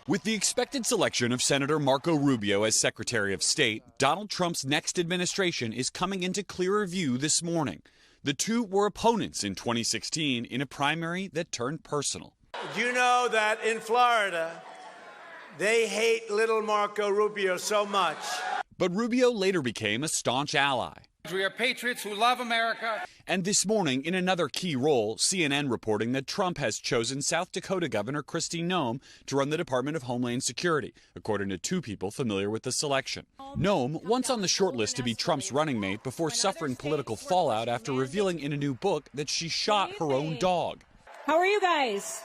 With the expected selection of Senator Marco Rubio as Secretary of State, Donald Trump's next administration is coming into clearer view this morning. The two were opponents in 2016 in a primary that turned personal. Do you know that in Florida, they hate little Marco Rubio so much? But Rubio later became a staunch ally. We are patriots who love America. And this morning, in another key role, CNN reporting that Trump has chosen South Dakota Governor Kristi Noem to run the Department of Homeland Security, according to two people familiar with the selection. Noem, once on the short list to be Trump's running mate before suffering political fallout after revealing in a new book that she shot her own dog. How are you guys?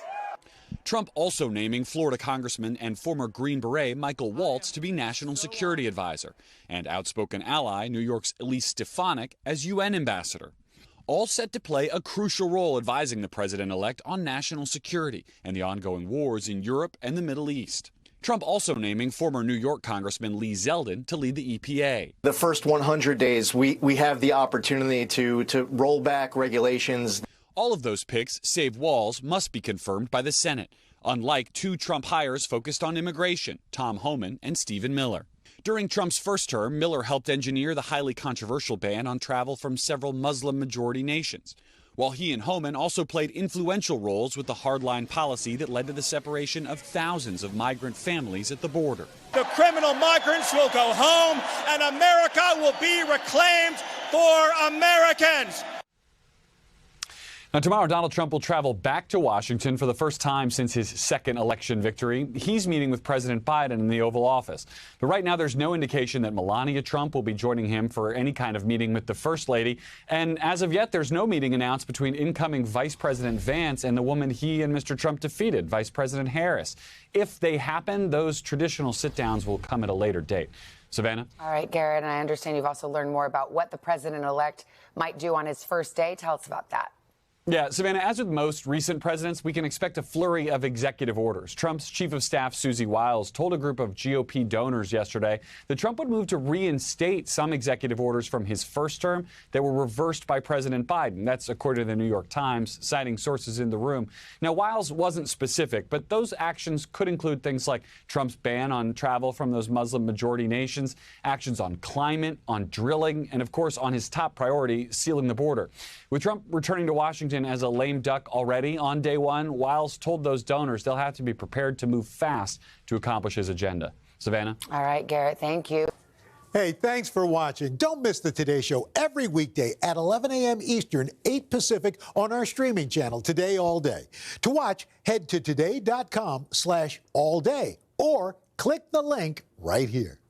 Trump also naming Florida Congressman and former Green Beret Michael Waltz to be National Security Advisor, and outspoken ally New York's Elise Stefanik as UN Ambassador. All set to play a crucial role advising the president-elect on national security and the ongoing wars in Europe and the Middle East. Trump also naming former New York Congressman Lee Zeldin to lead the EPA. The first 100 days, we have the opportunity to roll back regulations. All of those picks, save Walz, must be confirmed by the Senate, unlike two Trump hires focused on immigration, Tom Homan and Stephen Miller. During Trump's first term, Miller helped engineer the highly controversial ban on travel from several Muslim-majority nations, while he and Homan also played influential roles with the hardline policy that led to the separation of thousands of migrant families at the border. The criminal migrants will go home, and America will be reclaimed for Americans. Now, tomorrow, Donald Trump will travel back to Washington for the first time since his second election victory. He's meeting with President Biden in the Oval Office. But right now, there's no indication that Melania Trump will be joining him for any kind of meeting with the First Lady. And as of yet, there's no meeting announced between incoming Vice President Vance and the woman he and Mr. Trump defeated, Vice President Harris. If they happen, those traditional sit-downs will come at a later date. Savannah? All right, Garrett, and I understand you've also learned more about what the president-elect might do on his first day. Tell us about that. Yeah, Savannah, as with most recent presidents, we can expect a flurry of executive orders. Trump's chief of staff, Susie Wiles, told a group of GOP donors yesterday that Trump would move to reinstate some executive orders from his first term that were reversed by President Biden. That's according to the New York Times, citing sources in the room. Now, Wiles wasn't specific, but those actions could include things like Trump's ban on travel from those Muslim-majority nations, actions on climate, on drilling, and, of course, on his top priority, sealing the border. With Trump returning to Washington as a lame duck already on day one, Wiles told those donors they'll have to be prepared to move fast to accomplish his agenda. Savannah? All right, Garrett, thank you. Hey, thanks for watching. Don't miss the Today Show every weekday at 11 a.m. Eastern, 8 Pacific on our streaming channel, Today All Day. To watch, head to today.com/allday or click the link right here.